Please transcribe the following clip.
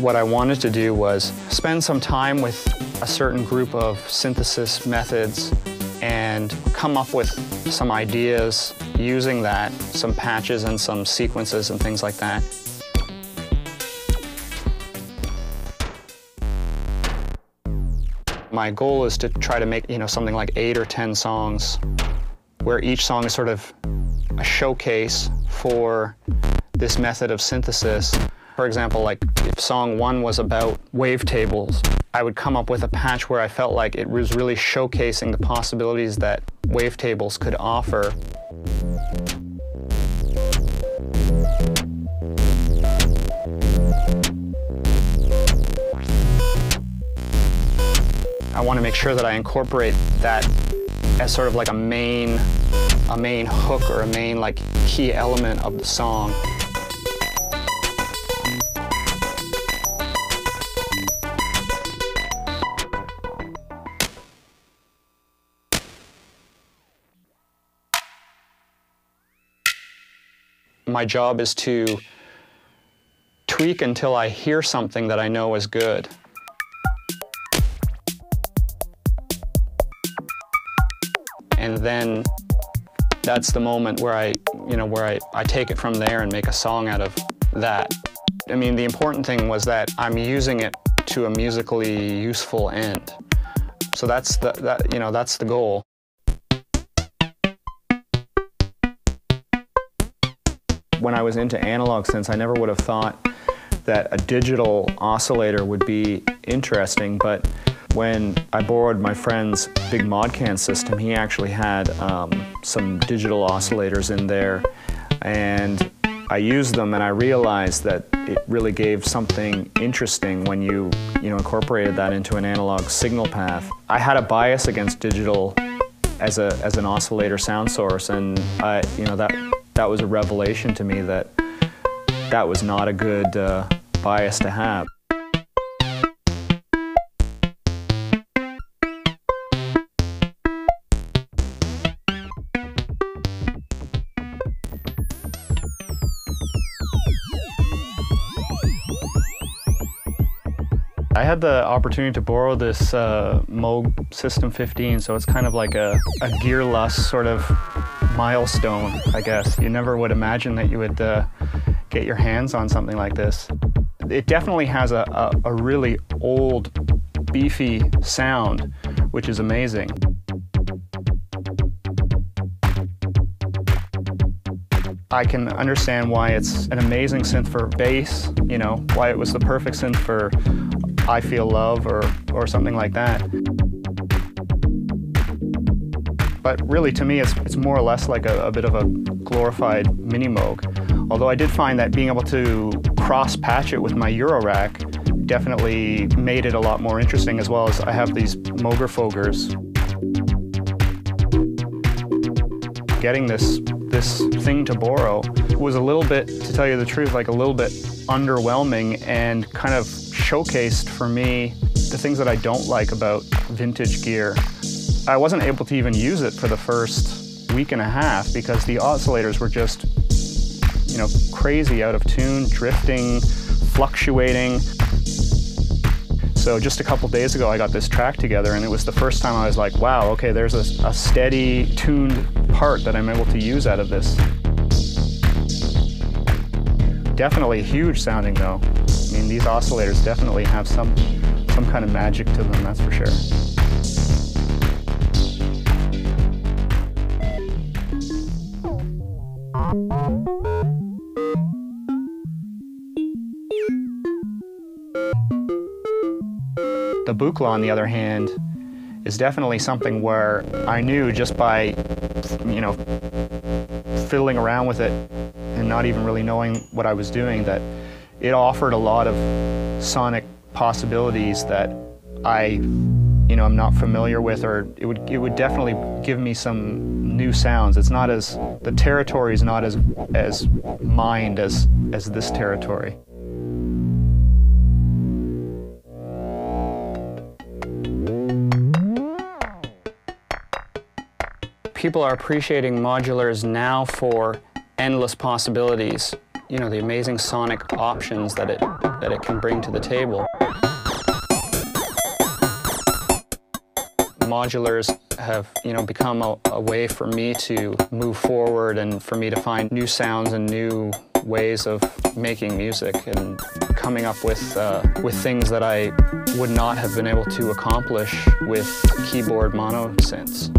What I wanted to do was spend some time with a certain group of synthesis methods and come up with some ideas using that, some patches and some sequences and things like that. My goal is to try to make, something like 8 or 10 songs where each song is sort of a showcase for this method of synthesis. For example, like if song 1 was about wavetables, I would come up with a patch where I felt like it was really showcasing the possibilities that wavetables could offer. I want to make sure that I incorporate that as sort of like a main hook or a main like key element of the song. My job is to tweak until I hear something that I know is good. And then that's the moment where I take it from there and make a song out of that. I mean, the important thing was that I'm using it to a musically useful end. So that's the goal. When I was into analog synths, I never would have thought that a digital oscillator would be interesting, but when I borrowed my friend's big Modcan system, he actually had some digital oscillators in there, and I used them and I realized that it really gave something interesting when you incorporated that into an analog signal path. I had a bias against digital as an oscillator sound source, and that was a revelation to me that that was not a good bias to have. I had the opportunity to borrow this Moog System 15, so it's kind of like a gear lust sort of milestone, I guess. You never would imagine that you would get your hands on something like this. It definitely has a really old, beefy sound, which is amazing. I can understand why it's an amazing synth for bass, why it was the perfect synth for I Feel Love or something like that. But really, to me, it's more or less like a bit of a glorified mini Moog. Although I did find that being able to cross-patch it with my Eurorack definitely made it a lot more interesting, as well as I have these Moger Fogers. Getting this thing to borrow was a little bit, to tell you the truth, like a little bit underwhelming, and kind of showcased for me the things that I don't like about vintage gear. I wasn't able to even use it for the first week and a half because the oscillators were just, crazy out of tune, drifting, fluctuating. So just a couple days ago I got this track together, and it was the first time I was like, wow, okay, there's a steady, tuned part that I'm able to use out of this. Definitely huge sounding though. I mean, these oscillators definitely have some kind of magic to them, that's for sure. The Buchla, on the other hand, is definitely something where I knew just by, fiddling around with it and not even really knowing what I was doing, that it offered a lot of sonic possibilities that I'm not familiar with, or it would definitely give me some new sounds. It's not as, the territory is not as mined as this territory. People are appreciating modulars now for endless possibilities, the amazing sonic options that it that it can bring to the table. Modulars have, become a way for me to move forward and for me to find new sounds and new ways of making music and coming up with things that I would not have been able to accomplish with keyboard mono synths.